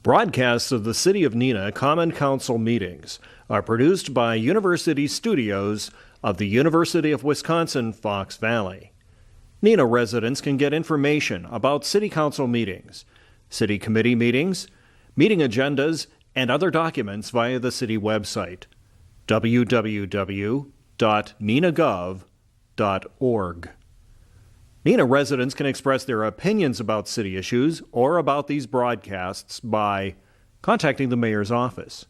Broadcasts of the City of Neenah Common Council meetings are produced by University Studios of the University of Wisconsin-Fox Valley. Neenah residents can get information about City Council meetings, City Committee meetings, meeting agendas, and other documents via the City website, www.neenahgov.org. Neenah residents can express their opinions about city issues or about these broadcasts by contacting the mayor's office,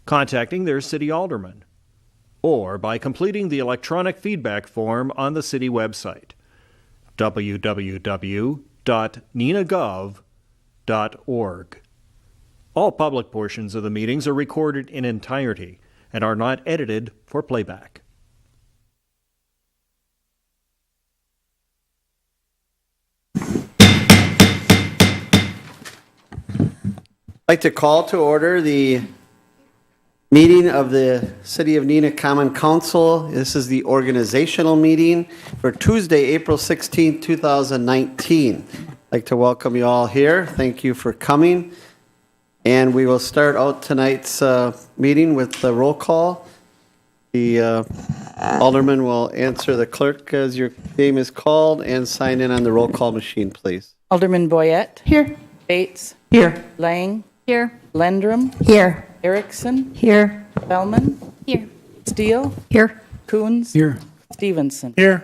contacting their city alderman, or by completing the electronic feedback form on the city website, www.neenahgov.org. All public portions of the meetings are recorded in entirety and are not edited for playback. I'd like to call to order the meeting of the City of Neenah Common Council. This is the organizational meeting for Tuesday, April 16, 2019. I'd like to welcome you all here. Thank you for coming. And we will start out tonight's meeting with the roll call. The alderman will answer the clerk as your name is called and sign in on the roll call machine, please. Alderman Boyette. Here. Bates. Here. Lang. Here. Lendrum. Here. Erickson. Here. Bellman. Here. Steele. Here. Coons. Here. Stevenson. Here.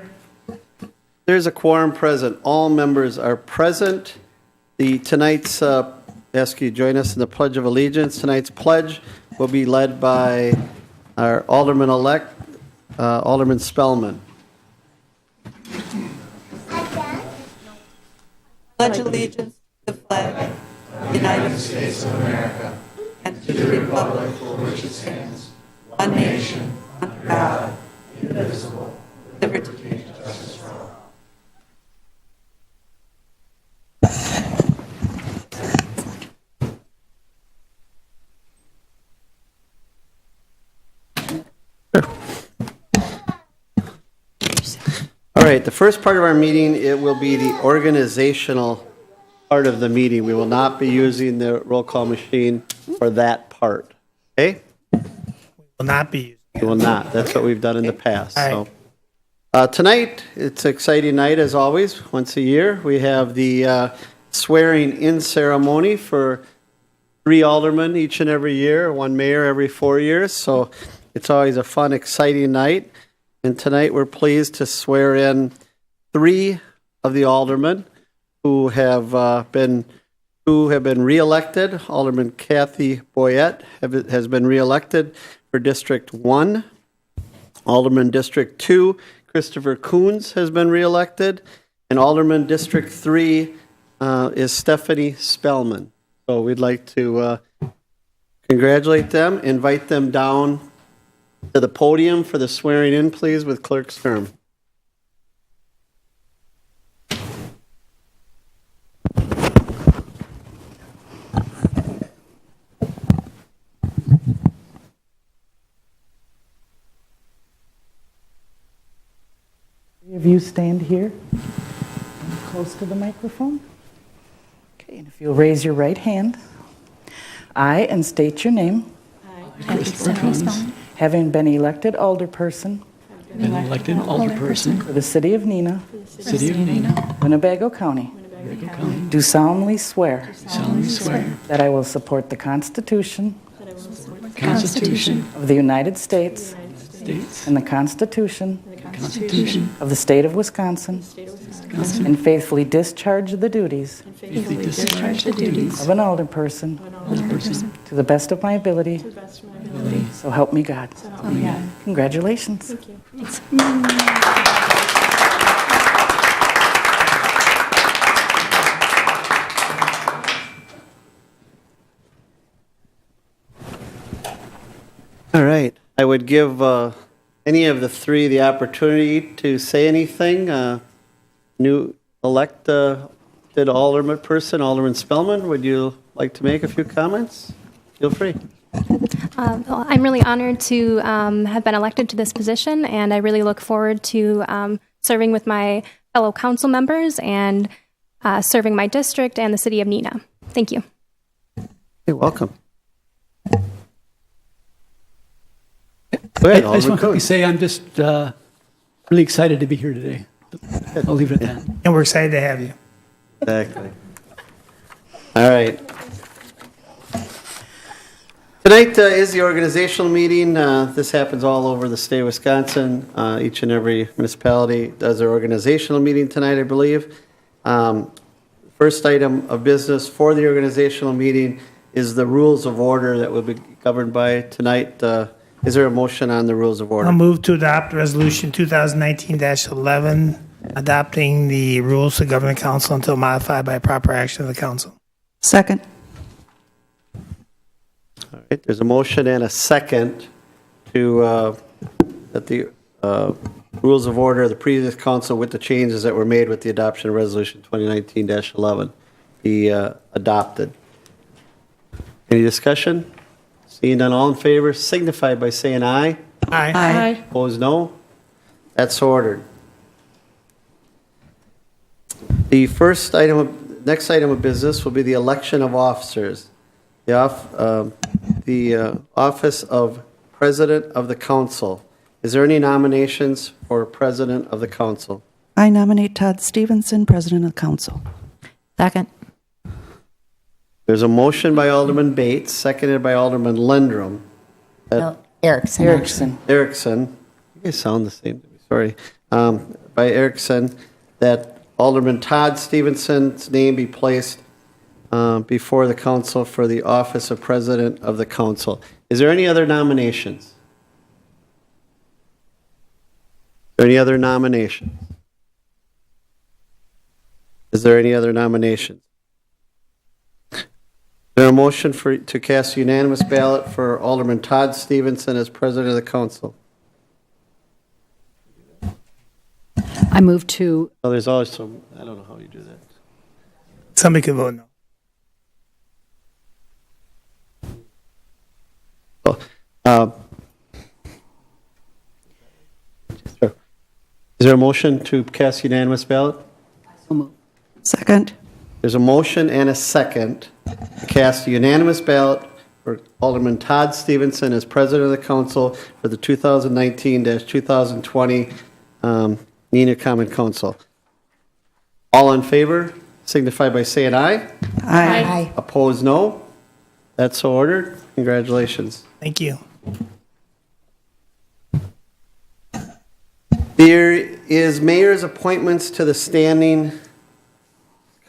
There's a quorum present. All members are present. Tonight's ask you to join us in the Pledge of Allegiance. Tonight's pledge will be led by our Alderman-elect, Alderman Spellman. Pledge allegiance to the flag of the United States of America and to the republic for which it stands, one nation, under God, indivisible, with liberty and justice for all. All right, the first part of our meeting, it will be the organizational part of the meeting. We will not be using the roll call machine for that part. Okay? Will not be using We will not. That's what we've done in the past. All So, tonight, it's an exciting night as always. Once a year, we have the swearing-in ceremony for 3 aldermen each and every year, 1 mayor every 4 years. So it's always a fun, exciting night. And tonight, we're pleased to swear in 3 of the aldermen who have been reelected. Alderman Kathy Boyette has been reelected for District 1. Alderman District 2, Christopher Coons, has been reelected. And Alderman District 3 is Stephanie Spellman. So we'd like to congratulate them, invite them down to the podium for the swearing in, please, with Clerk Sturm. If you stand here, close to the microphone. Okay, and if you'll raise your right hand. I, and state your name, having been elected alderperson for the City of Neenah, Winnebago County, do solemnly swear that I will support the Constitution of the United States and the Constitution of the State of Wisconsin, and faithfully discharge the duties of an alderperson to the best of my ability. So help me God. Congratulations. All right. I would give any of the 3 the opportunity to say anything. New elected alderman person, Alderman Spellman, would you like to make a few comments? Feel free. Well, I'm really honored to have been elected to this position, and I really look forward to serving with my fellow council members and serving my district and the City of Neenah. Thank you. Hey, welcome. Go ahead, I just Alderman want to Coons. say I'm just really excited to be here today. I'll leave it at that. And we're excited to have you. Exactly. All right. Tonight is the organizational meeting. This happens all over the state of Wisconsin. Each and every municipality does their organizational meeting tonight, I believe. First item of business for the organizational meeting is the rules of order that will be governed by tonight. Is there a motion on the rules of order? I'll move to adopt Resolution 2019-11, adopting the rules to govern the council until modified by proper action of the council. Second. All right, there's a motion and a second to, that the rules of order of the previous council with the changes that were made with the adoption of Resolution 2019-11 be adopted. Any discussion? Seeing none, all in favor signify by saying aye. Aye. Opposed, no. That's ordered. The next item of business will be the election of officers. The office of President of the Council. Is there any nominations for President of the Council? I nominate Todd Stevenson, President of the Council. Second. There's a motion by Alderman Bates, seconded by Alderman Lindrum. No, Erickson. Erickson. You guys sound the same to me, sorry. By Erickson, that Alderman Todd Stevenson's name be placed before the council for the office of President of the Council. Is there any other nominations? Any other nominations? Is there any other nominations? Is there a motion to cast a unanimous ballot for Alderman Todd Stevenson as President of the Council? I move to, Oh, there's always some, I don't know how you do that. Somebody can vote no. Is there a motion to cast unanimous ballot? Second. There's a motion and a second to cast a unanimous ballot for Alderman Todd Stevenson as President of the Council for the 2019-2020 Neenah Common Council. All in favor signify by saying aye. Aye. Opposed, no. That's so ordered. Congratulations. Thank you. There is mayor's appointments to the standing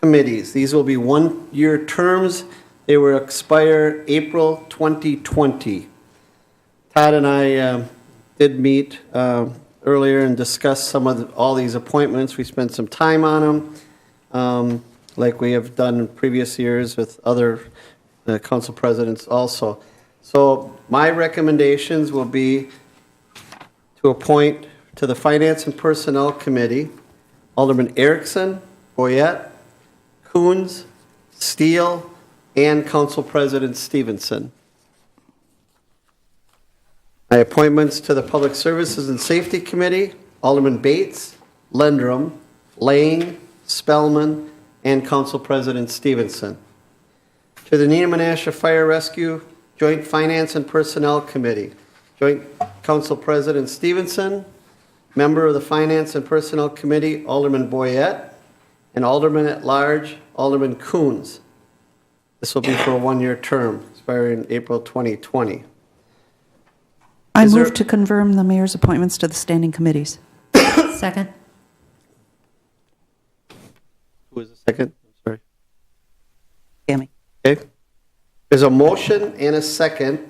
committees. These will be one-year terms. They will expire April 2020. Todd and I did meet earlier and discuss all these appointments. We spent some time on them, like we have done in previous years with other council presidents also. So my recommendations will be to appoint to the Finance and Personnel Committee Alderman Erickson, Boyette, Coons, Steele, and Council President Stevenson. My appointments to the Public Services and Safety Committee, Alderman Bates, Lendrum, Lang, Spellman, and Council President Stevenson. To the Neenah Menasha Fire Rescue Joint Finance and Personnel Committee, Joint Council President Stevenson, Member of the Finance and Personnel Committee, Alderman Boyette, and Alderman at Large, Alderman Coons. This will be for a one-year term, expiring April 2020. I Is there- move to confirm the mayor's appointments to the standing committees. second. Who is the second? I'm sorry. Tammy. Okay. There's a motion and a second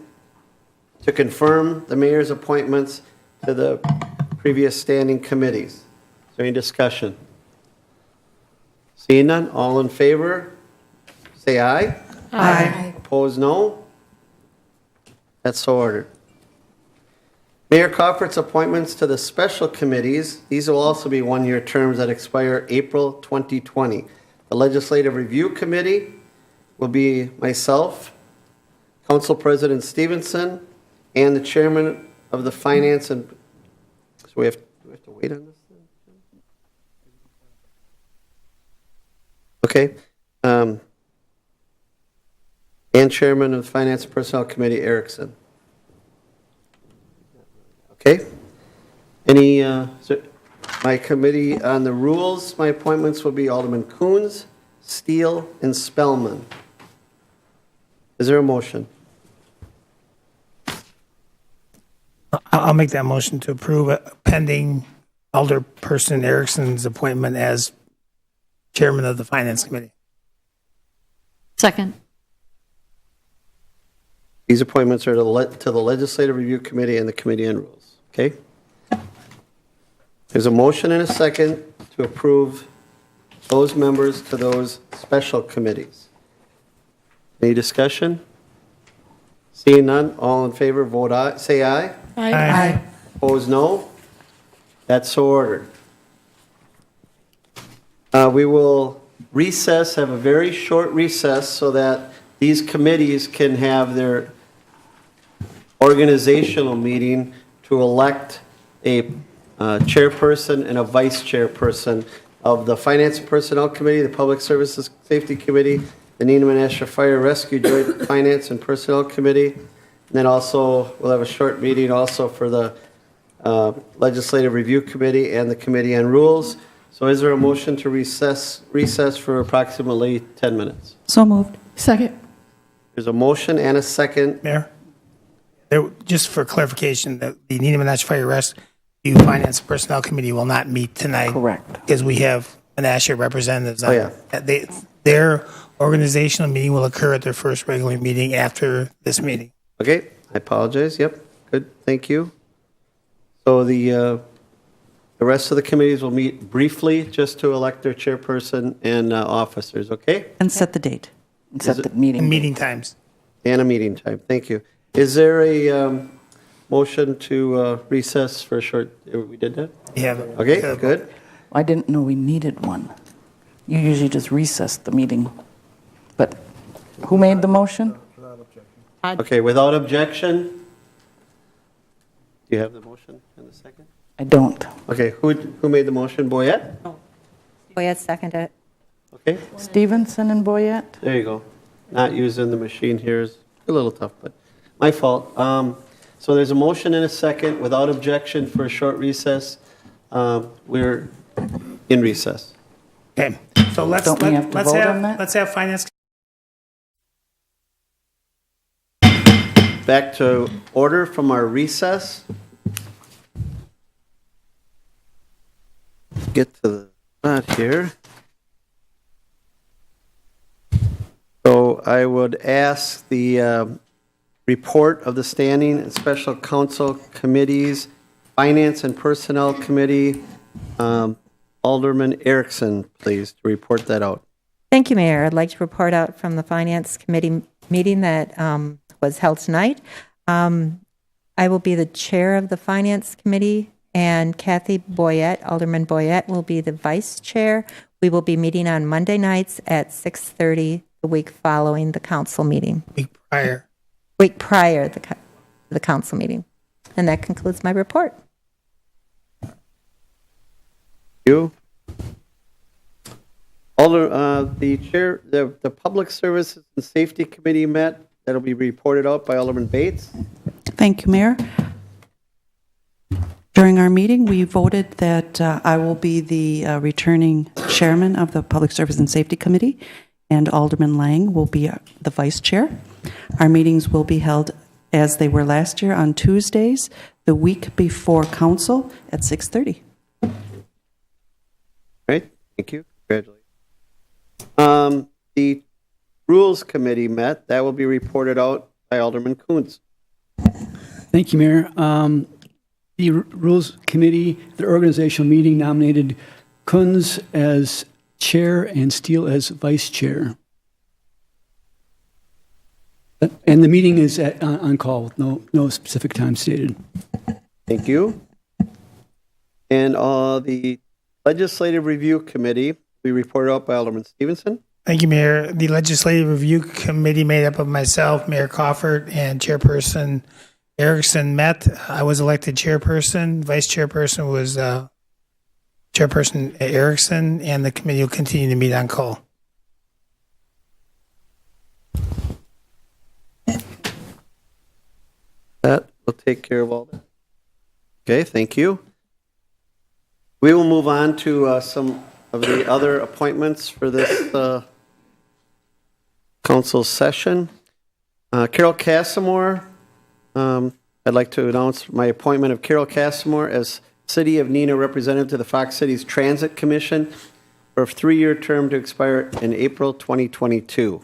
to confirm the mayor's appointments to the previous standing committees. Is there any discussion? Seeing none, all in favor, say aye. Aye. Opposed, no. That's so ordered. Mayor Crawford's appointments to the special committees, these will also be one-year terms that expire April 2020. The Legislative Review Committee will be myself, Council President Stevenson, and the Chairman of the Finance and... So do we have to wait on this? Okay. And Chairman of the Finance and Personnel Committee, Erickson. Okay. My committee on the rules, my appointments will be Alderman Coons, Steele, and Spellman. Is there a motion? I'll make that motion to approve pending Alderperson Erickson's appointment as chairman of the Finance Committee. Second. These appointments are to the Legislative Review Committee and the Committee on Rules. Okay? There's a motion and a second to approve those members to those special committees. Any discussion? Seeing none, all in favor, vote aye. Say aye. Aye. Opposed, no. That's so ordered. We will recess, have a very short recess so that these committees can have their organizational meeting to elect a chairperson and a vice chairperson of the Finance and Personnel Committee, the Public Services Safety Committee, the Neenah Menasha Fire Rescue Joint Finance and Personnel Committee. And then also, we'll have a short meeting also for the Legislative Review Committee and the Committee on Rules. So is there a motion to recess for approximately 10 minutes? So moved. Second. There's a motion and a second. Mayor, just for clarification, the Neenah Menasha Fire Rescue Finance and Personnel Committee will not meet tonight. Correct. Because we have Menasha representatives. Oh, yeah. Their organizational meeting will occur at their first regular meeting after this meeting. Okay, I apologize. Yep, good, thank you. So the rest of the committees will meet briefly just to elect their chairperson and officers, okay? And set the date. Except the And meeting. meeting times. And a meeting time, thank you. Is there a motion to recess for a short, we did that? We have Okay, good. I didn't know we needed one. You usually just recess the meeting. But who made the motion? Okay, without objection? Do you have the motion in a second? I don't. Okay, who made the motion? Boyette? Boyette seconded. Okay, Stevenson and Boyette? there you go. Not using the machine here is a little tough, but my fault. So there's a motion and a second without objection for a short recess. We're in recess. Okay, so let's Don't we have to vote on that? let's have finance. Back to order from our recess. Get to the spot here. So I would ask the report of the Standing and Special Council Committees, Finance and Personnel Committee, Alderman Erickson, please, to report that out. Thank you, Mayor. I'd like to report out from the Finance Committee meeting that was held tonight. I will be the chair of the Finance Committee, and Kathy Boyette, Alderman Boyette, will be the vice chair. We will be meeting on Monday nights at 6:30 the week following the council meeting. Week prior the council meeting. And that concludes my report. You? The chair, the Public Services and Safety Committee met. That'll be reported out by Alderman Bates. Thank you, Mayor. During our meeting, we voted that I will be the returning chairman of the Public Service and Safety Committee, and Alderman Lang will be the vice chair. Our meetings will be held as they were last year on Tuesdays, the week before council at 6:30. Right, thank you. Congratulations. The Rules Committee met. That will be reported out by Alderman Coons. Thank you, Mayor. The Rules Committee, the organizational meeting nominated Kunz as chair and Steele as vice chair. And the meeting is on call with no specific time stated. Thank you. And the Legislative Review Committee, we reported out by Alderman Stevenson. Thank you, Mayor. The Legislative Review Committee made up of myself, Mayor Coffert, and Chairperson Erickson met. I was elected chairperson. Vice chairperson was Chairperson Erickson, and the committee will continue to meet on call. will take care of all that. Okay, thank you. We will move on to some of the other appointments for this council session. Carol Casimore, I'd like to announce my appointment of Carol Casimore as City of Neenah representative to the Fox Cities Transit Commission for a 3-year term to expire in April 2022.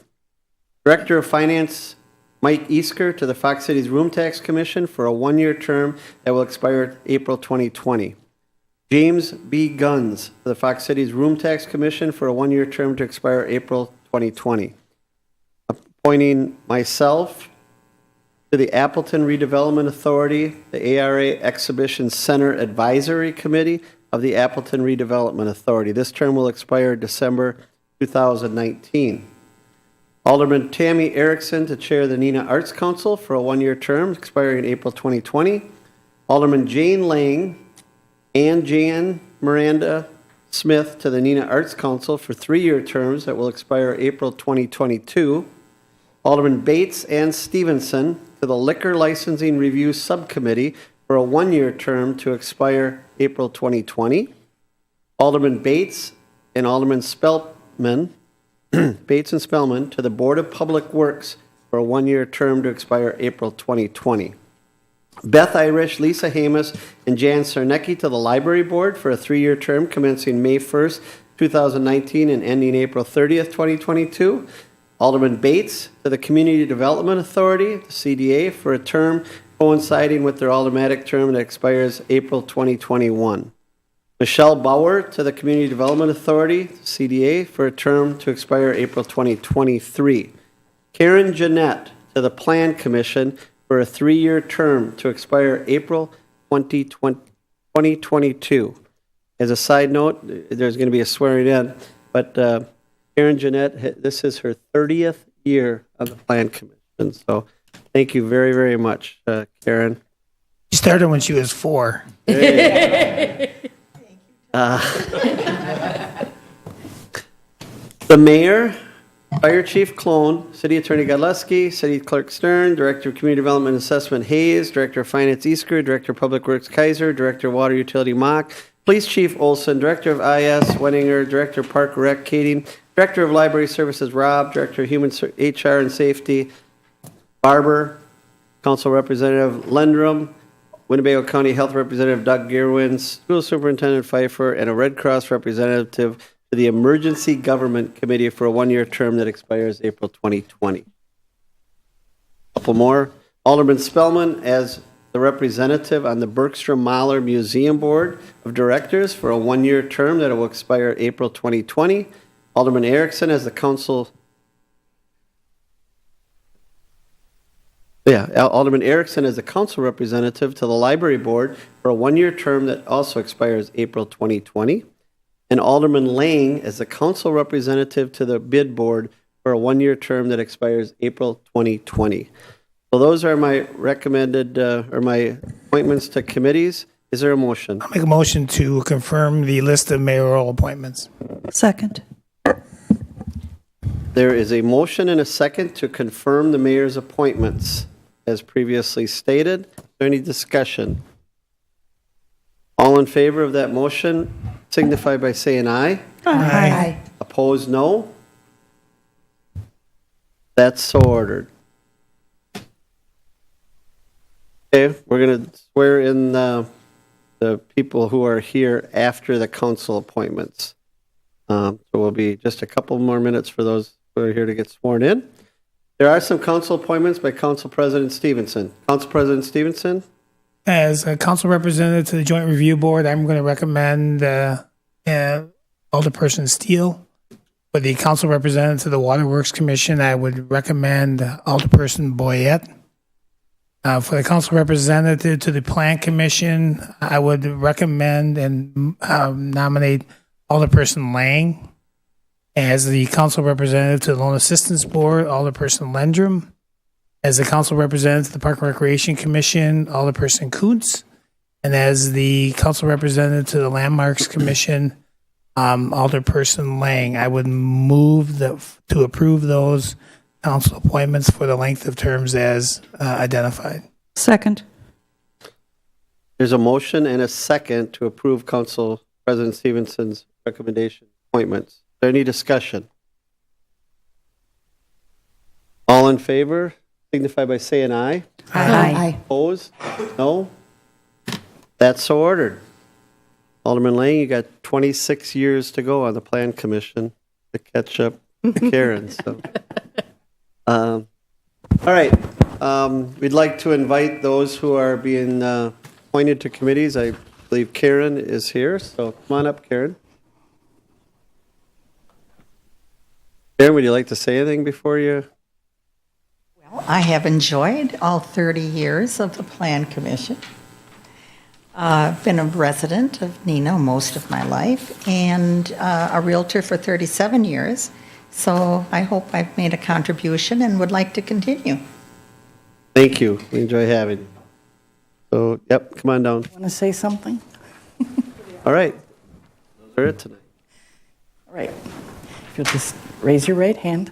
Director of Finance Mike Easker to the Fox Cities Room Tax Commission for a 1-year term that will expire April 2020. James B. Guns to the Fox Cities Room Tax Commission for a 1-year term to expire April 2020. Appointing myself to the Appleton Redevelopment Authority, the ARA Exhibition Center Advisory Committee of the Appleton Redevelopment Authority. This term will expire December 2019. Alderman Tammy Erickson to chair the Neenah Arts Council for a 1-year term expiring April 2020. Alderman Jane Lang and Jan Miranda Smith to the Neenah Arts Council for 3-year terms that will expire April 2022. Alderman Bates and Stevenson to the Liquor Licensing Review Subcommittee for a 1-year term to expire April 2020. Alderman Bates and Alderman Spelman Bates and Spellman to the Board of Public Works for a 1-year term to expire April 2020. Beth Irish, Lisa Hamus, and Jan Sarnecki to the Library Board for a 3-year term commencing May 1st, 2019 and ending April 30th, 2022. Alderman Bates to the Community Development Authority, the CDA, for a term coinciding with their automatic term that expires April 2021. Michelle Bauer to the Community Development Authority, CDA, for a term to expire April 2023. Karen Jeanette to the Plan Commission for a 3-year term to expire April 2022. As a side note, there's going to be a swearing in, but Karen Jeanette, this is her 30th year on the Plan Commission. So thank you very, very much, Karen. She started when she was 4. The mayor, Fire Chief Clone, City Attorney Godleski, City Clerk Stern, Director of Community Development and Assessment Hayes, Director of Finance Easker, Director of Public Works Kaiser, Director of Water Utility Mock, Police Chief Olson, Director of IS Wenninger, Director of Park Rec Kading, Director of Library Services Rob, Director of Human HR and Safety Barber, Council Representative Lendrum, Winnebago County Health Representative Doug Gearwin, School Superintendent Pfeiffer, and a Red Cross representative to the Emergency Government Committee for a 1-year term that expires April 2020. A couple more. Alderman Spellman as the representative on the Bergstrom Mahler Museum Board of Directors for a 1-year term that will expire April 2020. Alderman Erickson as the Alderman Erickson as the council representative to the Library Board for a 1-year term that also expires April 2020. And Alderman Lang as the council representative to the Bid Board for a 1-year term that expires April 2020. So those are my recommended, or my appointments to committees. Is there a motion? I'll make a motion to confirm the list of mayoral appointments. Second. There is a motion and a second to confirm the mayor's appointments, as previously stated. Is there any discussion? All in favor of that motion signify by saying aye. Aye. Opposed, no. That's so ordered. Okay, we're going to swear in the people who are here after the council appointments. So we'll be just a couple more minutes for those who are here to get sworn in. There are some council appointments by Council President Stevenson. Council President Stevenson? As a council representative to the Joint Review Board, I'm going to recommend Alderperson Steele. For the council representative to the Waterworks Commission, I would recommend Alderperson Boyette. For the council representative to the Plan Commission, I would recommend and nominate Alderperson Lang. As the council representative to the Loan Assistance Board, Alderperson Lendrum. As the council representative to the Park and Recreation Commission, Alderperson Kuntz. And as the council representative to the Landmarks Commission, Alderperson Lang. I would move to approve those council appointments for the length of terms as identified. Second. There's a motion and a second to approve Council President Stevenson's recommendation appointments. Is there any discussion? All in favor, signify by saying aye. Aye. Opposed? No? That's so ordered. Alderman Lang, you got 26 years to go on the Plan Commission to catch up to Karen. So, all right. We'd like to invite those who are being appointed to committees. I believe Karen is here, so come on up, Karen. Karen, would you like to say anything before you? Well, I have enjoyed all 30 years of the Plan Commission. I've been a resident of Neenah most of my life and a realtor for 37 years. So I hope I've made a contribution and would like to continue. Thank you. We enjoy having you. So, yep, come on down. Want to say something? All right. Those are it tonight. All right. If you'll just raise your right hand.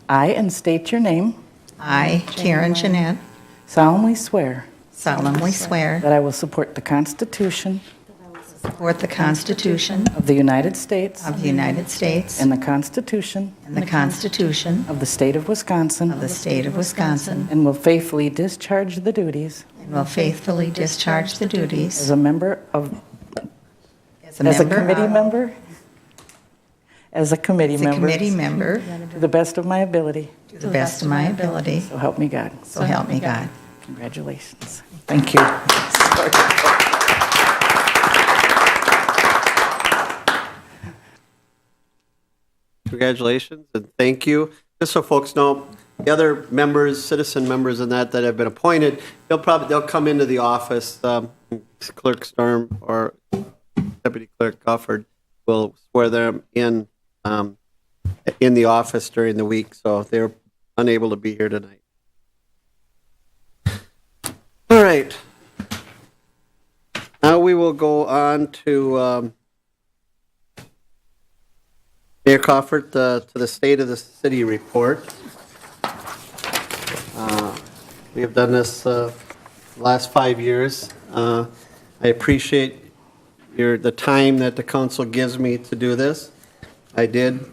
I, and state your name, I, Karen Jeanette, solemnly swear solemnly swear that I will support the Constitution to support the Constitution of the United States of the United States and the Constitution and the Constitution of the State of Wisconsin, of the State of Wisconsin, and will faithfully discharge the duties and will faithfully discharge the as duties a member of, as a committee member, as a committee as a member, committee member to the best of my ability. to the best of my ability. So help me God. So help me God. Congratulations. Thank you. Congratulations and thank you. Just so folks know, the other members, citizen members and that have been appointed, they'll come into the office. Clerk Storm or Deputy Clerk Gofford will swear them in the office during the week, so they're unable to be here tonight. All right. Now we will go on to Mayor Crawford to the State of the City report. We have done this the last 5 years. I appreciate the time that the council gives me to do this. I did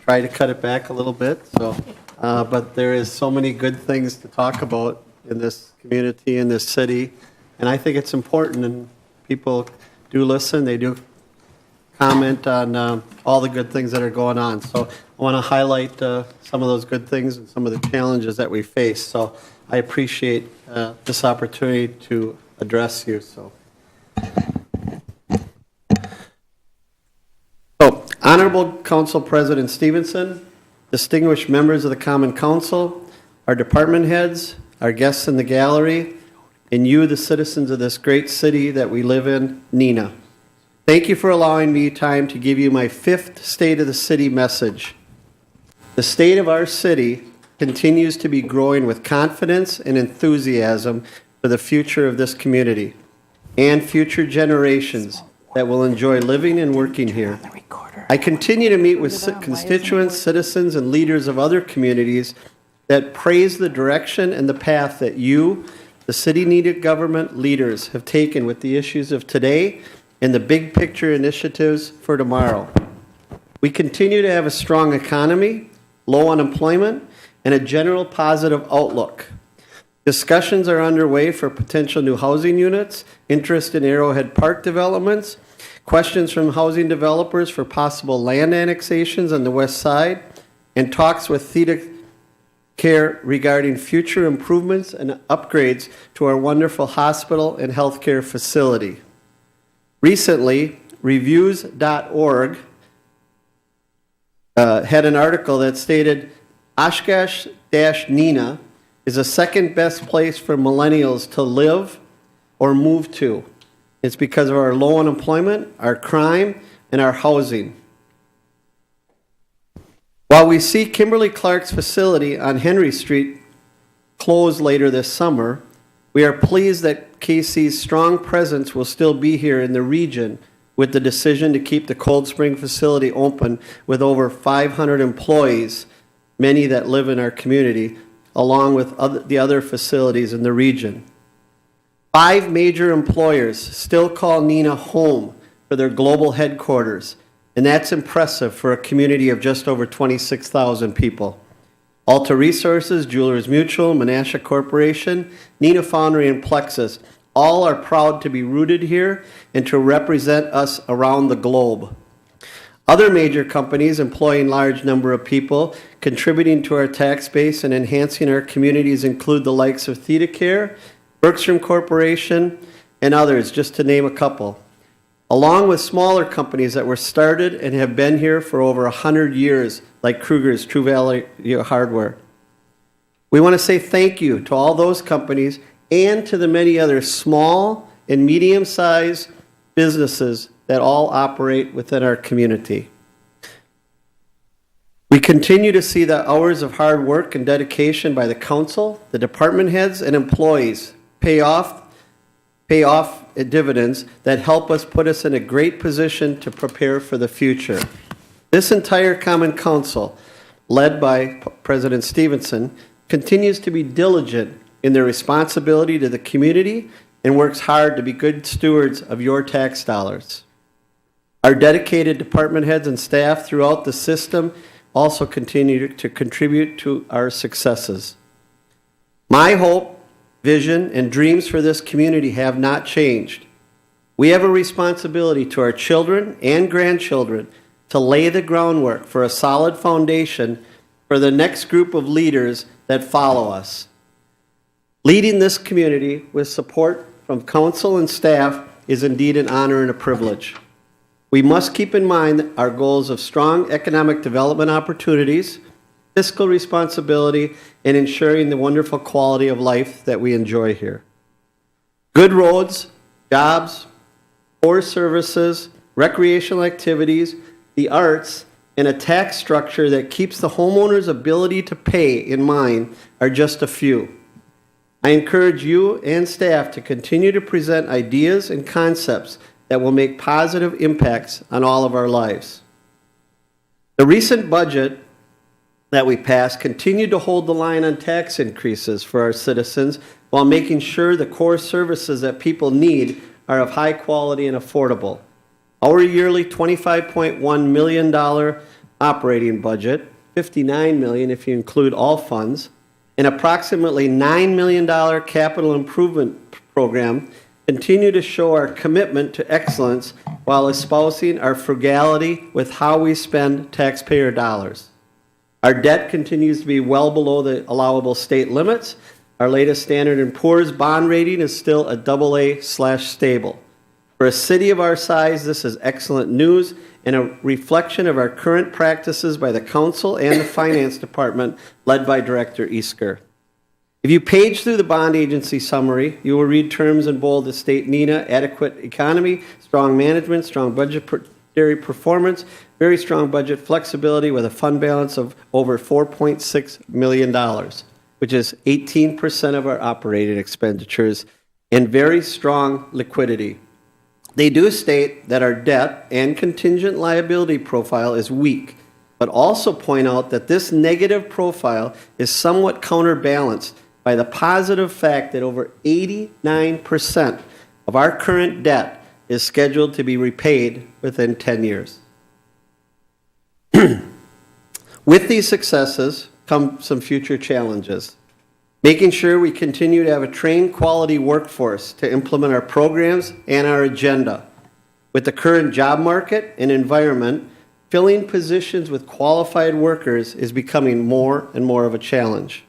try to cut it back a little bit, so but there is so many good things to talk about in this community, in this city, and I think it's important, and people do listen, they do comment on all the good things that are going on. So I want to highlight some of those good things and some of the challenges that we face. So I appreciate this opportunity to address you. So, Honorable Council President Stevenson, distinguished members of the Common Council, our department heads, our guests in the gallery, and you, the citizens of this great city that we live in, Neenah. Thank you for allowing me time to give you my 5th State of the City message. The state of our city continues to be growing with confidence and enthusiasm for the future of this community and future generations that will enjoy living and working here. I continue to meet with constituents, citizens, and leaders of other communities that praise the direction and the path that you, the city-needed government leaders, have taken with the issues of today and the big picture initiatives for tomorrow. We continue to have a strong economy, low unemployment, and a general positive outlook. Discussions are underway for potential new housing units, interest in Arrowhead Park developments, questions from housing developers for possible land annexations on the west side, and talks with Theta Care regarding future improvements and upgrades to our wonderful hospital and healthcare facility. Recently, reviews.org had an article that stated Oshkosh-Neenah is the second best place for millennials to live or move to. It's because of our low unemployment, our crime, and our housing. While we see Kimberly Clark's facility on Henry Street close later this summer, we are pleased that KC's strong presence will still be here in the region with the decision to keep the Cold Spring facility open with over 500 employees, many that live in our community, along with the other facilities in the region. 5 major employers still call Neenah home for their global headquarters, and that's impressive for a community of just over 26,000 people. Alta Resources, Jewelers Mutual, Menasha Corporation, Neenah Foundry, and Plexus all are proud to be rooted here and to represent us around the globe. Other major companies employing large number of people, contributing to our tax base and enhancing our communities include the likes of ThedaCare, Bergstrom Corporation, and others, just to name a couple, along with smaller companies that were started and have been here for over 100 years, like Kruger's True Value Hardware. We want to say thank you to all those companies and to the many other small and medium-sized businesses that all operate within our community. We continue to see the hours of hard work and dedication by the council, the department heads, and employees pay off dividends that help us put us in a great position to prepare for the future. This entire Common Council, led by President Stevenson, continues to be diligent in their responsibility to the community and works hard to be good stewards of your tax dollars. Our dedicated department heads and staff throughout the system also continue to contribute to our successes. My hope, vision, and dreams for this community have not changed. We have a responsibility to our children and grandchildren to lay the groundwork for a solid foundation for the next group of leaders that follow us. Leading this community with support from council and staff is indeed an honor and a privilege. We must keep in mind our goals of strong economic development opportunities, fiscal responsibility, and ensuring the wonderful quality of life that we enjoy here. Good roads, jobs, core services, recreational activities, the arts, and a tax structure that keeps the homeowner's ability to pay in mind are just a few. I encourage you and staff to continue to present ideas and concepts that will make positive impacts on all of our lives. The recent budget that we passed continued to hold the line on tax increases for our citizens while making sure the core services that people need are of high quality and affordable. Our yearly $25.1 million operating budget, $59 million if you include all funds, and approximately $9 million capital improvement program continue to show our commitment to excellence while espousing our frugality with how we spend taxpayer dollars. Our debt continues to be well below the allowable state limits. Our latest Standard & Poor's bond rating is still a AA/stable. For a city of our size, this is excellent news and a reflection of our current practices by the council and the finance department led by Director Easker. If you page through the bond agency summary, you will read terms in bold that state Neenah, adequate economy, strong management, strong budgetary performance, very strong budget flexibility with a fund balance of over $4.6 million, which is 18% of our operating expenditures, and very strong liquidity. They do state that our debt and contingent liability profile is weak, but also point out that this negative profile is somewhat counterbalanced by the positive fact that over 89% of our current debt is scheduled to be repaid within 10 years. With these successes come some future challenges. Making sure we continue to have a trained quality workforce to implement our programs and our agenda. With the current job market and environment, filling positions with qualified workers is becoming more and more of a challenge.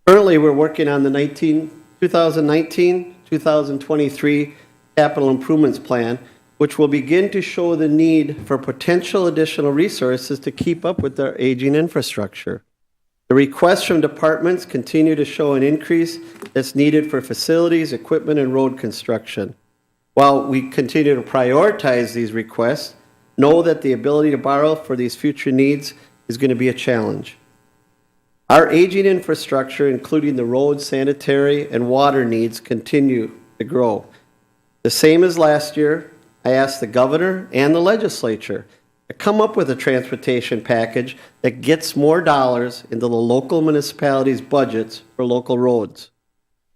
Currently, we're working on the 2019-2023 Capital Improvements Plan, which will begin to show the need for potential additional resources to keep up with our aging infrastructure. The requests from departments continue to show an increase that's needed for facilities, equipment, and road construction. While we continue to prioritize these requests, know that the ability to borrow for these future needs is going to be a challenge. Our aging infrastructure, including the road, sanitary, and water needs, continue to grow. The same as last year, I asked the governor and the legislature to come up with a transportation package that gets more dollars into the local municipalities' budgets for local roads.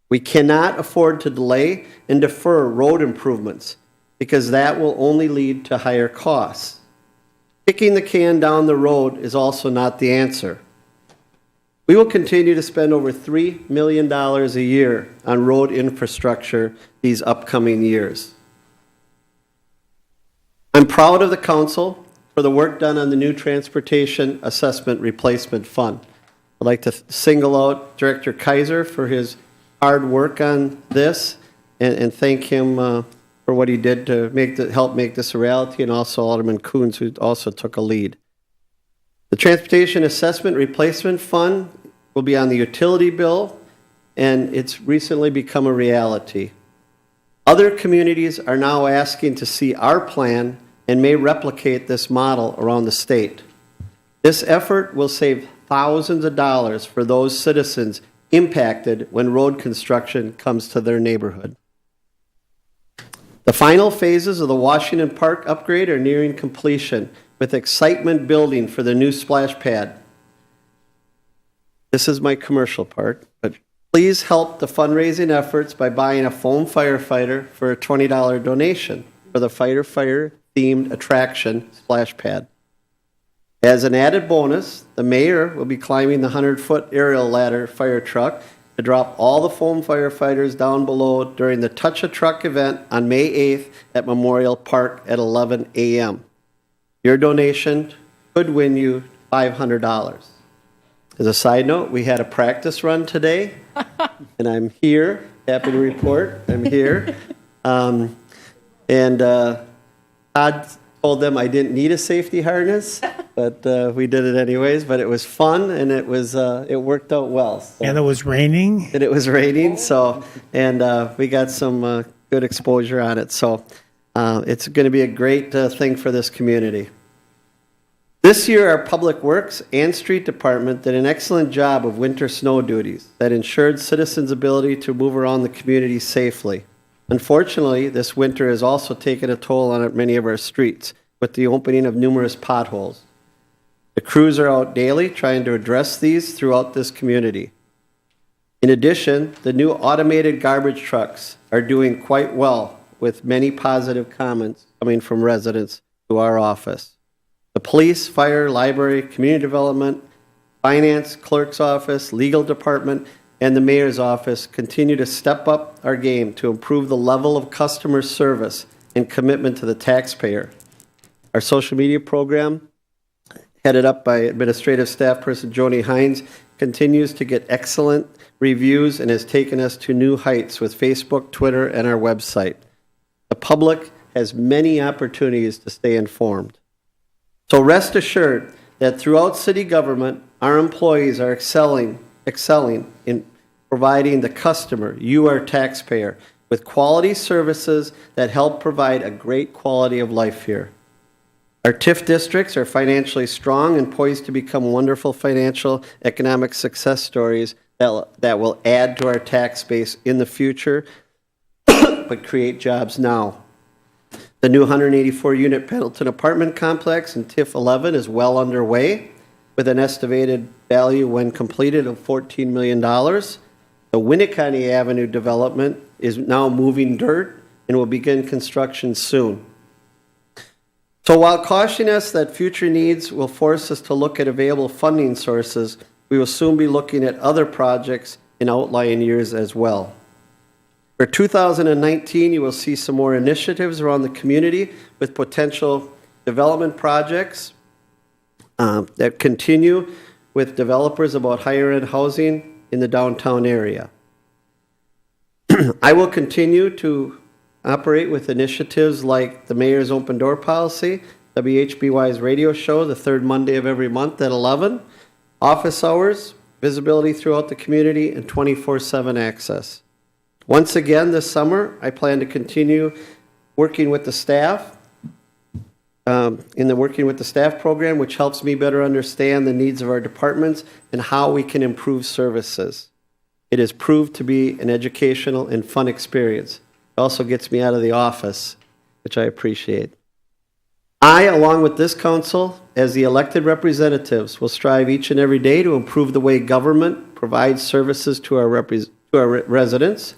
We cannot afford to delay and defer road improvements because that will only lead to higher costs. Kicking the can down the road is also not the answer. We will continue to spend over $3 million a year on road infrastructure these upcoming years. I'm proud of the council for the work done on the new Transportation Assessment Replacement Fund. I'd like to single out Director Kaiser for his hard work on this and thank him for what he did to help make this a reality, and also Alderman Coons, who also took a lead. The Transportation Assessment Replacement Fund will be on the utility bill, and it's recently become a reality. Other communities are now asking to see our plan and may replicate this model around the state. This effort will save thousands of dollars for those citizens impacted when road construction comes to their neighborhood. The final phases of the Washington Park upgrade are nearing completion, with excitement building for the new splash pad. This is my commercial part, but please help the fundraising efforts by buying a foam firefighter for a $20 donation for the fighter themed attraction splash pad. As an added bonus, the mayor will be climbing the 100-foot aerial ladder fire truck to drop all the foam firefighters down below during the Touch a Truck event on May 8th at Memorial Park at 11 a.m. Your donation could win you $500. As a side note, we had a practice run today, and I'm here, happy to report, I'm here. Todd told them I didn't need a safety harness, but we did it anyways. But it was fun, and it worked out well. So. And it was raining. And it was raining, so we got some good exposure on it. So it's going to be a great thing for this community. This year, our Public Works and Street Department did an excellent job of winter snow duties that ensured citizens' ability to move around the community safely. Unfortunately, this winter has also taken a toll on many of our streets, with the opening of numerous potholes. The crews are out daily trying to address these throughout this community. In addition, the new automated garbage trucks are doing quite well, with many positive comments coming from residents to our office. The police, fire, library, community development, finance, clerk's office, legal department, and the mayor's office continue to step up our game to improve the level of customer service and commitment to the taxpayer. Our social media program, headed up by administrative staff person Joni Hines, continues to get excellent reviews and has taken us to new heights with Facebook, Twitter, and our website. The public has many opportunities to stay informed. So rest assured that throughout city government, our employees are excelling in providing the customer, you our taxpayer, with quality services that help provide a great quality of life here. Our TIF districts are financially strong and poised to become wonderful financial economic success stories that will add to our tax base in the future, but create jobs now. The new 184-unit Pendleton apartment complex in TIF 11 is well underway, with an estimated value when completed of $14 million. The Winnicott Avenue development is now moving dirt and will begin construction soon. So while cautioning us that future needs will force us to look at available funding sources, we will soon be looking at other projects in outlying years as well. For 2019, you will see some more initiatives around the community with potential development projects that continue with developers about higher-end housing in the downtown area. I will continue to operate with initiatives like the Mayor's Open Door Policy, WHBY's radio show, the third Monday of every month at 11, office hours, visibility throughout the community, and 24/7 access. Once again this summer, I plan to continue working with the staff in the Working with the Staff program, which helps me better understand the needs of our departments and how we can improve services. It has proved to be an educational and fun experience. It also gets me out of the office, which I appreciate. I, along with this council, as the elected representatives, will strive each and every day to improve the way government provides services to our to our residents.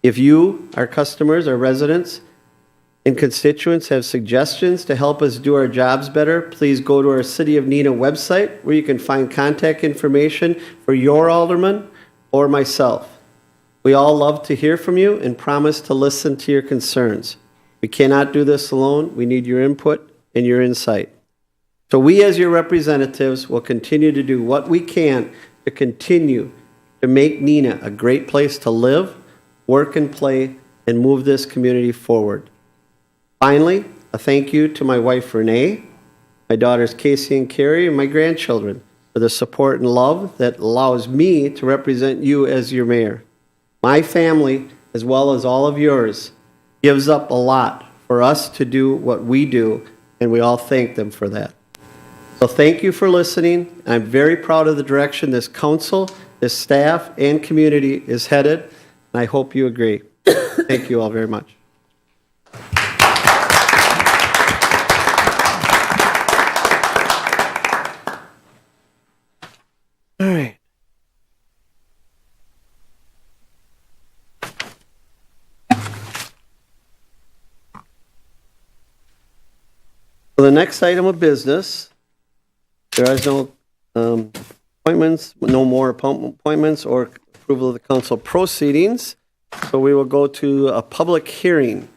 If you, our customers, our residents, and constituents have suggestions to help us do our jobs better, please go to our City of Neenah website where you can find contact information for your alderman or myself. We all love to hear from you and promise to listen to your concerns. We cannot do this alone. We need your input and your insight. So we as your representatives will continue to do what we can to continue to make Neenah a great place to live, work and play, and move this community forward. Finally, a thank you to my wife Renee, my daughters Casey and Carrie, and my grandchildren for the support and love that allows me to represent you as your mayor. My family, as well as all of yours, gives up a lot for us to do what we do, and we all thank them for that. So thank you for listening. I'm very proud of the direction this council, this staff, and community is headed, and I hope you agree. Thank you all very much. All right. So the next item of business, there is no appointments, no more appointments or approval of the council proceedings. So we will go to a public hearing.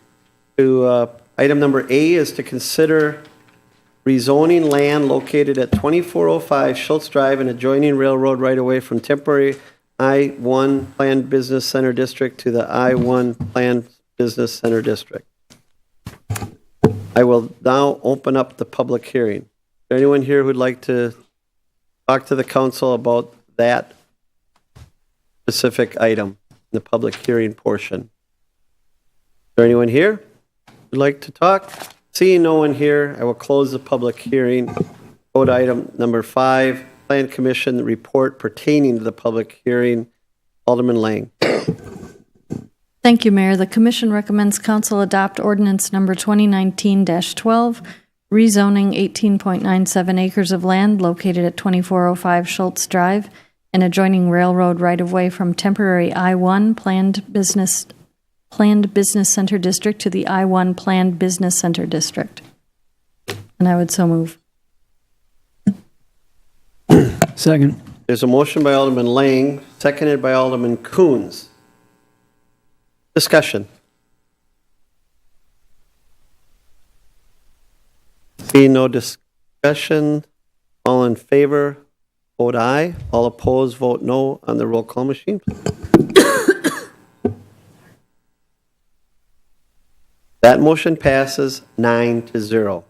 Item number A is to consider rezoning land located at 2405 Schultz Drive and adjoining railroad right away from temporary I-1 Planned Business Center District to the I-1 Planned Business Center District. I will now open up the public hearing. Is there anyone here who'd like to talk to the council about that specific item in the public hearing portion? Is there anyone here who'd like to talk? Seeing no one here, I will close the public hearing. Go to item number 5, Plan Commission report pertaining to the public hearing. Alderman Lang. Thank you, Mayor. The Commission recommends Council adopt ordinance number 2019-12, rezoning 18.97 acres of land located at 2405 Schultz Drive and adjoining railroad right-of-way from temporary I-1 Planned Business Center District to the I-1 Planned Business Center District. And I would so move. Second. There's a motion by Alderman Lang, seconded by Alderman Coons. Discussion. Seeing no discussion, all in favor, vote aye. All opposed, vote no on the roll call machine. That motion passes 9-0.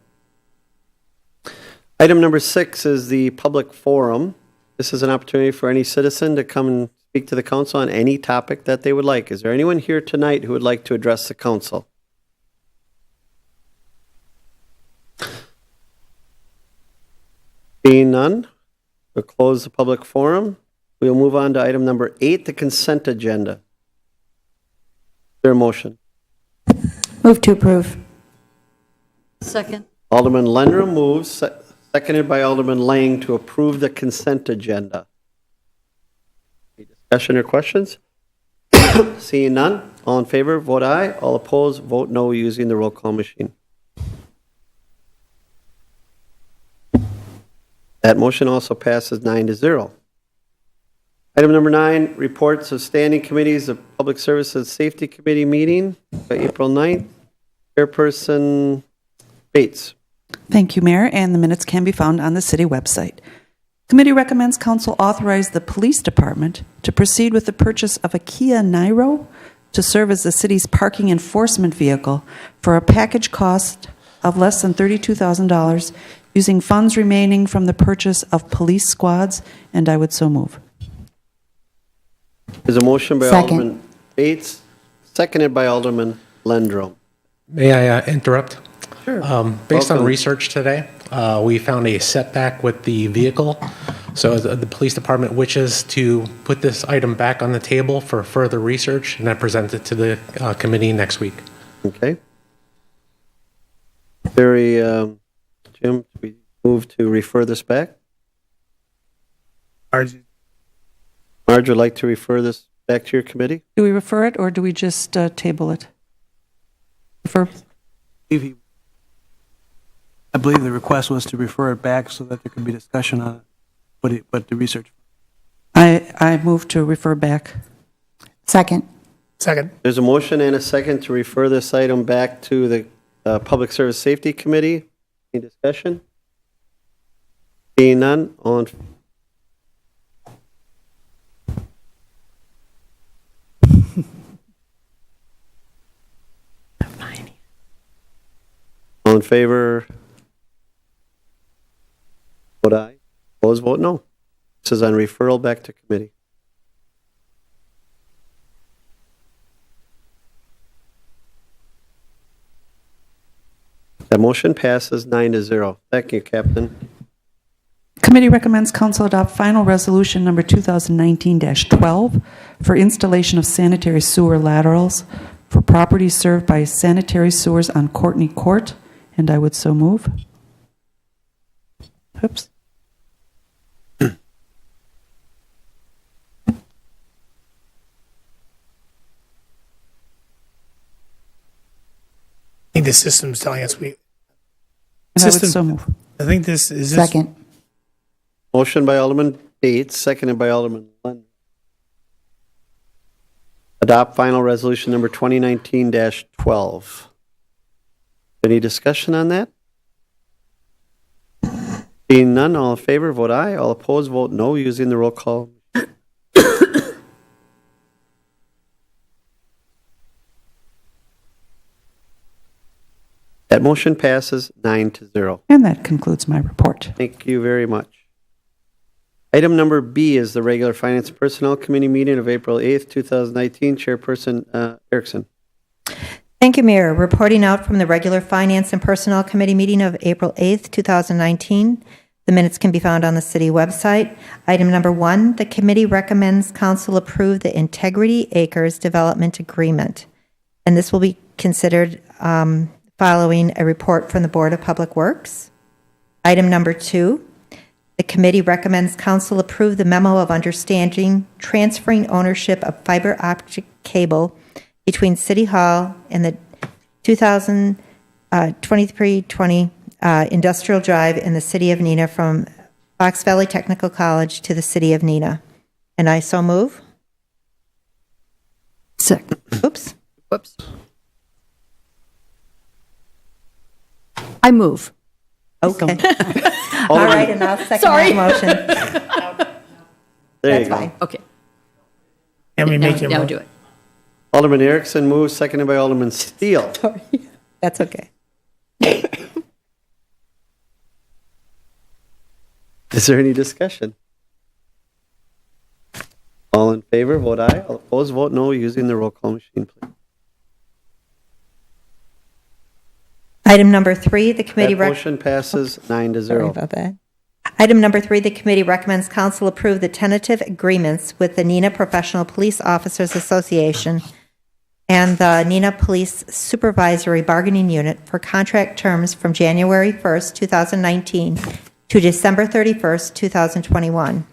Item number 6 is the public forum. This is an opportunity for any citizen to come and speak to the council on any topic that they would like. Is there anyone here tonight who would like to address the council? Seeing none, we'll close the public forum. We'll move on to item number 8, the consent agenda. Is there a motion? Move to approve. Second. Alderman Lenram moves, seconded by Alderman Lang to approve the consent agenda. Any discussion or questions? Seeing none, all in favor, vote aye. All opposed, vote no using the roll call machine. That motion also passes 9-0. Item number 9, reports of standing committees of Public Services Safety Committee meeting by April 9th. Chairperson Bates. Thank you, Mayor, and the minutes can be found on the city website. Committee recommends council authorize the police department to proceed with the purchase of a Kia Niro to serve as the city's parking enforcement vehicle for a package cost of less than $32,000 using funds remaining from the purchase of police squads, and I would so move. There's a motion by Second. Alderman Bates, seconded by Alderman Lendrum. May I interrupt? Sure. Based Welcome. on research today, we found a setback with the vehicle. So the police department wishes to put this item back on the table for further research and then present it to the committee next week. Okay. Barry, Jim, we move to refer this back. Marge would like to refer this back to your committee? Do we refer it or do we just table it? Refer? I believe the request was to refer it back so that there could be discussion on it, but the research. I move to refer back. Second. Second. There's a motion and a second to refer this item back to the Public Service Safety Committee. Any discussion? Being none, all in favor? Vote aye. Opposed, vote no. This is on referral back to committee. That motion passes 9-0. Thank you, Captain. Committee recommends council adopt final resolution number 2019-12 for installation of sanitary sewer laterals for properties served by sanitary sewers on Courtney Court, and I would so move. Oops. I think the system's telling us we. And I would so move. I think this is. Second. Motion by Alderman Bates, seconded by Alderman Lund. Adopt final resolution number 2019-12. Any discussion on that? Being none, all in favor, vote aye. All opposed, vote no, using the roll call. That motion passes 9-0. And that concludes my report. Thank you very much. Item number B is the regular Finance and Personnel Committee meeting of April 8th, 2019. Chairperson Erickson. Thank you, Mayor. Reporting out from the regular Finance and Personnel Committee meeting of April 8th, 2019. The minutes can be found on the city website. Item number 1, the committee recommends council approve the Integrity Acres Development Agreement. And this will be considered following a report from the Board of Public Works. Item number 2, the committee recommends council approve the memo of understanding transferring ownership of fiber optic cable between City Hall and the 2320 Industrial Drive in the City of Neenah from Fox Valley Technical College to the City of Neenah. And I so move. Second. Oops. Whoops. I move. Okay. All right, and I'll second that motion. There you That's go. fine. Okay. And we make your now mo- do it. Alderman Erickson moves, seconded by Alderman Steele. Sorry. That's okay. Is there any discussion? All in favor, vote aye. All opposed, vote no, using the roll call machine, please. Item number 3, the committee... That motion passes 9-0. Sorry about that. Item number 3, the committee recommends council approve the tentative agreements with the Neenah Professional Police Officers Association and the Neenah Police Supervisory Bargaining Unit for contract terms from January 1st, 2019 to December 31st, 2021,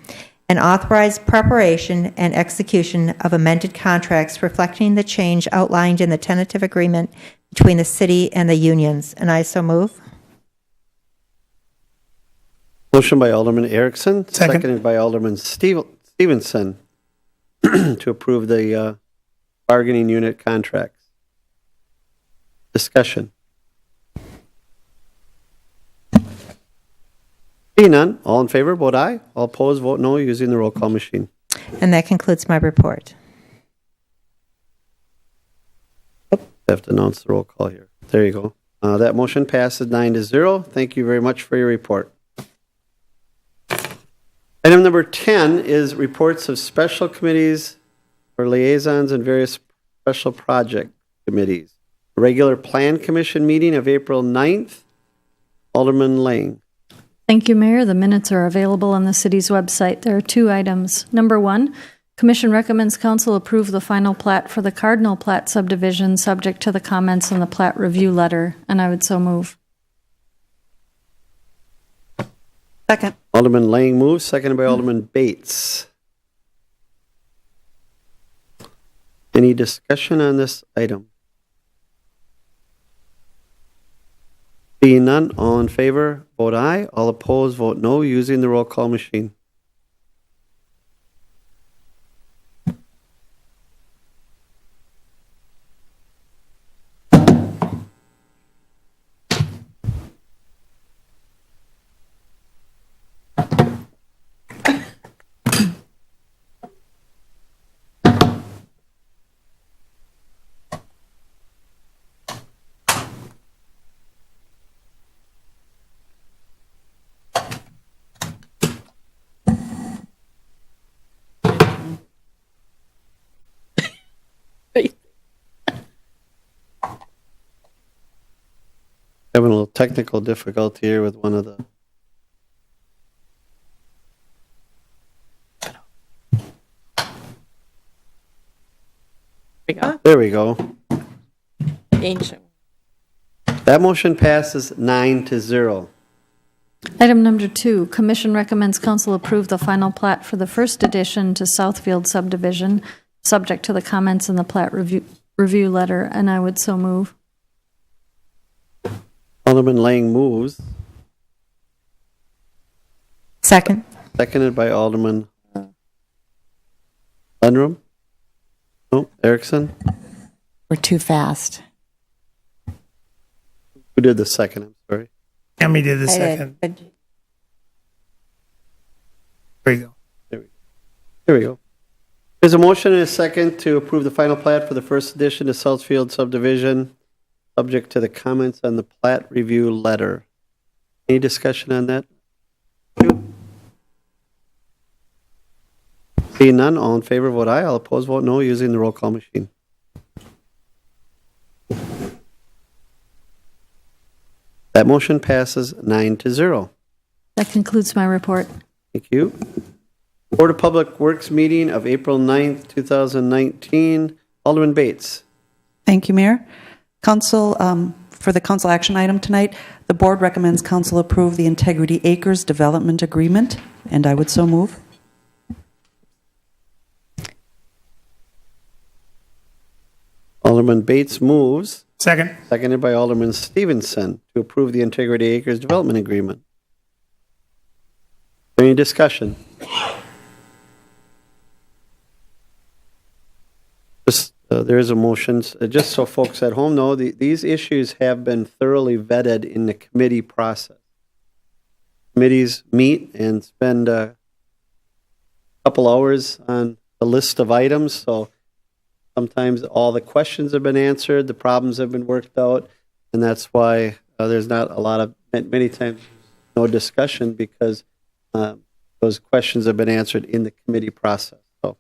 and authorize preparation and execution of amended contracts reflecting the change outlined in the tentative agreement between the city and the unions. And I so move. Motion by Alderman Erickson, Second. seconded by Alderman Stevenson to approve the bargaining unit contracts. Discussion. Seeing none, all in favor, vote aye. All opposed, vote no, using the roll call machine. And that concludes my report. I have to announce the roll call here. There you go. That motion passes 9-0. Thank you very much for your report. Item number 10 is reports of special committees or liaisons and various special project committees. Regular Plan Commission meeting of April 9th. Alderman Lang. Thank you, Mayor. The minutes are available on the city's website. There are 2 items. Number 1, Commission recommends council approve the final plat for the Cardinal Plat subdivision subject to the comments in the plat review letter, and I would so move. Second. Alderman Lang moves, seconded by Alderman Bates. Any discussion on this item? Being none, all in favor, vote aye. All opposed, vote no, using the roll call machine. Having a little technical difficulty here with one of the. There we go. Ancient. That motion passes 9-0. Item number 2, Commission recommends council approve the final plat for the first addition to Southfield subdivision, subject to the comments in the plat review letter, and I would so move. Alderman Lang moves, Second. seconded by Alderman Lundrum. No, Erickson. We're too fast. Who did the second? I'm sorry. Emmy did the I second. did. There you go. Here we go. There's a motion and a second to approve the final plat for the first edition to Southfield subdivision, subject to the comments on the plat review letter. Any discussion on that? Seeing none, all in favor, vote aye. All opposed, vote no, using the roll call machine. That motion passes 9-0. That concludes my report. Thank you. Board of Public Works meeting of April 9th, 2019. Alderman Bates. Thank you, Mayor. Council, for the council action item tonight, the board recommends council approve the Integrity Acres Development Agreement, and I would so move. Alderman Bates moves, Second. seconded by Alderman Stevenson, to approve the Integrity Acres Development Agreement. Any discussion? There is a motion. Just so folks at home know, these issues have been thoroughly vetted in the committee process. Committees meet and spend a couple hours on a list of items, so sometimes all the questions have been answered, the problems have been worked out, and that's why there's not a lot of, many times, no discussion, because those questions have been answered in the committee process. So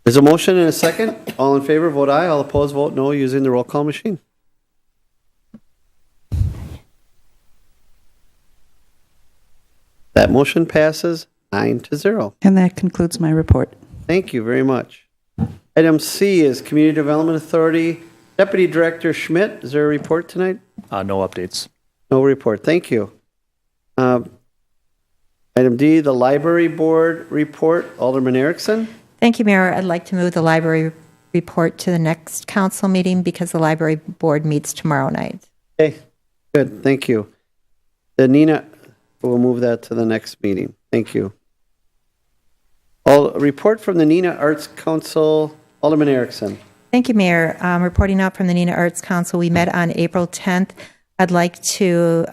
there's a motion and a second. All in favor, vote aye. All opposed, vote no, using the roll call machine. That motion passes 9-0. And that concludes my report. Thank you very much. Item C is Community Development Authority. Deputy Director Schmidt, is there a report tonight? No updates. No report. Thank you. Item D, the Library Board report. Alderman Erickson. Thank you, Mayor. I'd like to move the library report to the next council meeting because the library board meets tomorrow night. Okay, good. Thank you. The Nina, we'll move that to the next meeting. Thank you. A report from the Nina Arts Council. Alderman Erickson. Thank you, Mayor. Reporting out from the Nina Arts Council, we met on April 10th. I'd like to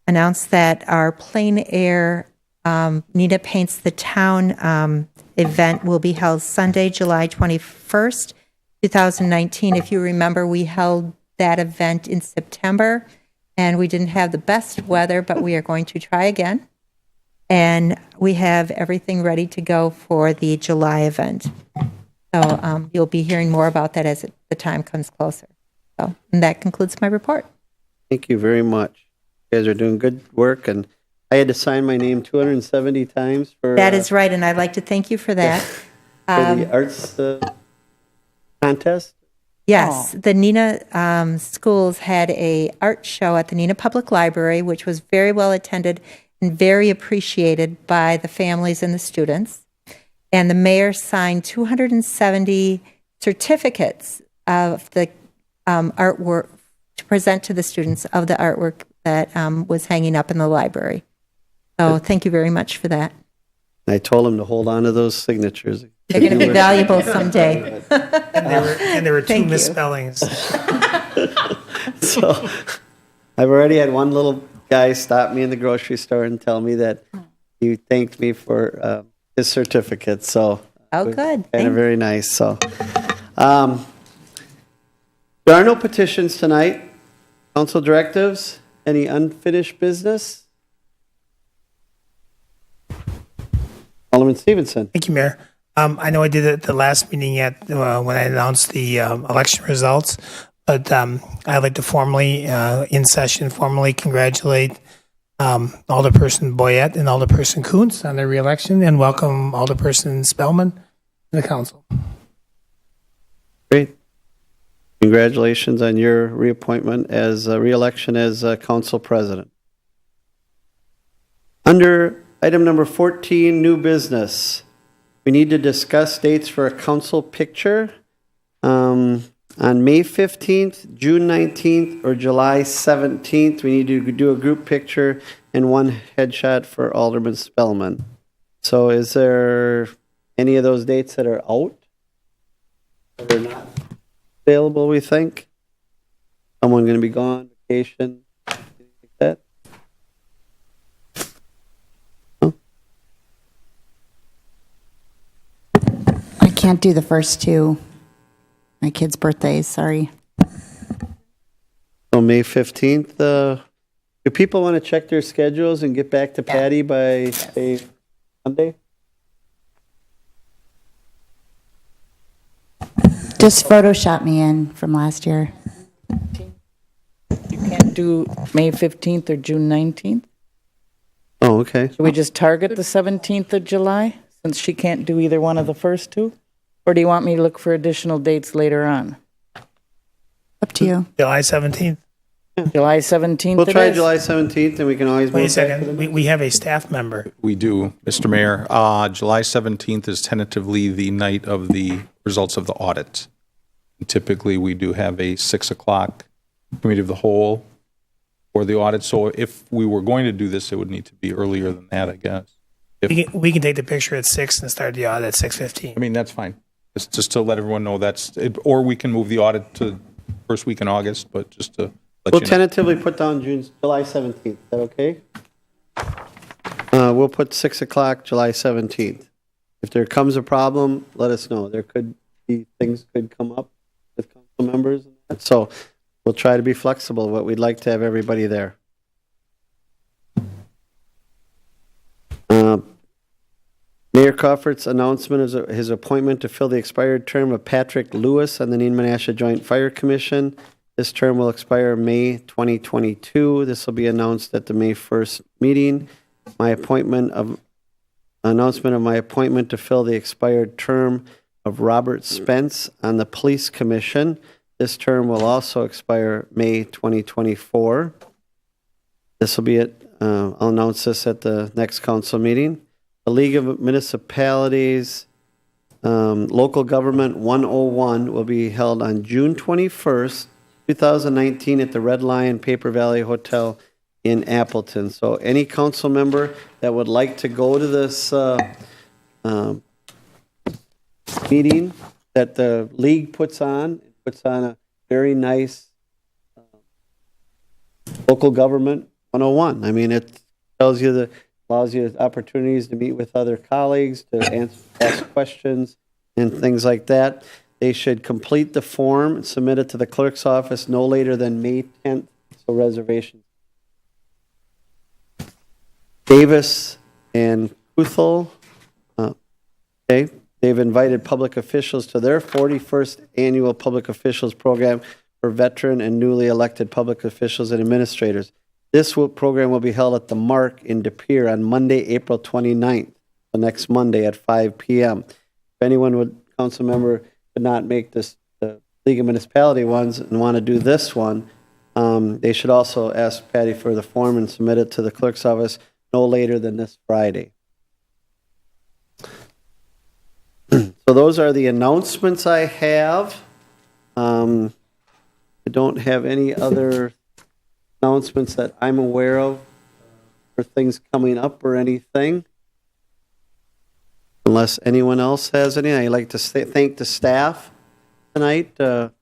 announce that our plein air Nina Paints the Town event will be held Sunday, July 21st, 2019. If you remember, we held that event in September, and we didn't have the best weather, but we are going to try again. And we have everything ready to go for the July event. So you'll be hearing more about that as the time comes closer. So, and that concludes my report. Thank you very much. You guys are doing good work, and I had to sign my name 270 times for... That is right, and I'd like to thank you for that. For the arts contest. Yes, the Nina schools had a art show at the Nina Public Library, which was very well attended and very appreciated by the families and the students. and the mayor signed 270 certificates of the artwork to present to the students of the artwork that was hanging up in the library. So thank you very much for that. I told him to hold on to those signatures. They're going to be valuable someday. And there were two Thank you. misspellings. So I've already had one little guy stop me in the grocery store and tell me that he thanked me for his certificate. So Oh, good. kind of very nice. So there are no petitions tonight. Council directives. Any unfinished business? Alderman Stevenson. Thank you, Mayor. I know I did it at the last meeting when I announced the election results, but I'd like to formally, in session, formally congratulate Alderperson Boyette and Alderperson Kuntz on their reelection, and welcome Alderperson Spellman to the council. Great. Congratulations on your reappointment as reelection as council president. Under item number 14, new business. We need to discuss dates for a council picture on May 15th, June 19th, or July 17th. We need to do a group picture and one headshot for Alderman Spellman. So is there any of those dates that are out? That are not available, we think? Someone going to be gone, vacation, anything like that? I can't do the first two. My kids' birthdays, sorry. So May 15th, do people want to check their schedules and get back to Patty by, say, Monday? Just Photoshop me in from last year. You can't do May 15th or June 19th? Oh, okay. Should we just target the 17th of July, since she can't do either one of the first two? Or do you want me to look for additional dates later on? Up to you. July 17th. July 17th We'll it try is? July 17th, and we can always Wait a move back to second. the... We have a staff member. We do, Mr. Mayor. July 17th is tentatively the night of the results of the audit. Typically, we do have a 6 o'clock committee of the whole for the audit. So if we were going to do this, it would need to be earlier than that, I guess. We can take the picture at 6 and start the audit at 6:15. I mean, that's fine. It's just to let everyone know that's it. Or we can move the audit to first week in August, but just to let We'll you know. tentatively put down July 17th. Is that okay? We'll put 6 o'clock, July 17th. If there comes a problem, let us know. There could be things could come up with council members. And that. So we'll try to be flexible, but we'd like to have everybody there. Mayor Crawford's announcement of his appointment to fill the expired term of Patrick Lewis on the Neenah-Menasha Joint Fire Commission. This term will expire May 2022. This will be announced at the May 1st meeting. Announcement of my appointment to fill the expired term of Robert Spence on the Police Commission. This term will also expire May 2024. This will be I'll announce this at the next council meeting. The League of Municipalities Local Government 101 will be held on June 21st, 2019 at the Red Lion Paper Valley Hotel in Appleton. So any council member that would like to go to this meeting that the league puts on a very nice local government 101. I mean, it tells you allows you opportunities to meet with other colleagues, to ask questions and things like that. They should complete the form and submit it to the clerk's office no later than May 10th, so reservations. Davis and Kuthel, okay, they've invited public officials to their 41st annual public officials program for veteran and newly elected public officials and administrators. This program will be held at the Mark in De Pere on Monday, April 29th, the next Monday at 5 p.m. If anyone council member could not make this, the League of Municipality ones and want to do this one, they should also ask Patty for the form and submit it to the clerk's office no later than this Friday. So those are the announcements I have. I don't have any other announcements that I'm aware of or things coming up or anything. Unless anyone else has any, I'd like to thank the staff tonight. There's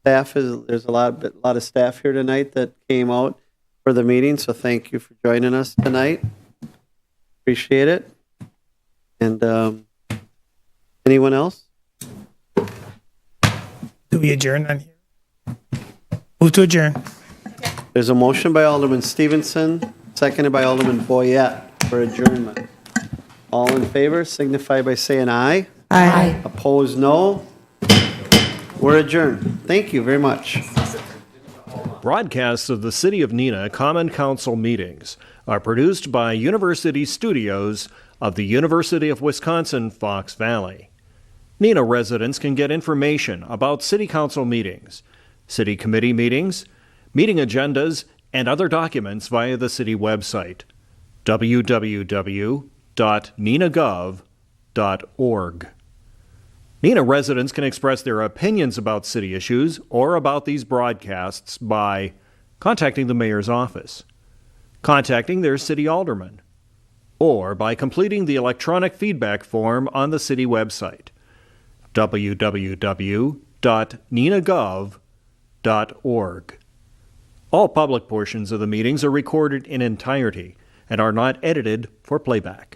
a lot of staff here tonight that came out for the meeting, so thank you for joining us tonight. Appreciate it. And anyone else? Do we adjourn on here? Move to adjourn. There's a motion by Alderman Stevenson, seconded by Alderman Boyette for adjournment. All in favor signify by saying aye. Aye. Opposed, no. We're adjourned. Thank you very much. Broadcasts of the City of Neenah Common Council meetings are produced by University Studios of the University of Wisconsin, Fox Valley. Neenah residents can get information about City Council meetings, City Committee meetings, meeting agendas, and other documents via the City website, www.neenahgov.org. Neenah residents can express their opinions about city issues or about these broadcasts by contacting the mayor's office, contacting their city alderman, or by completing the electronic feedback form on the city website, www.neenahgov.org. All public portions of the meetings are recorded in entirety and are not edited for playback.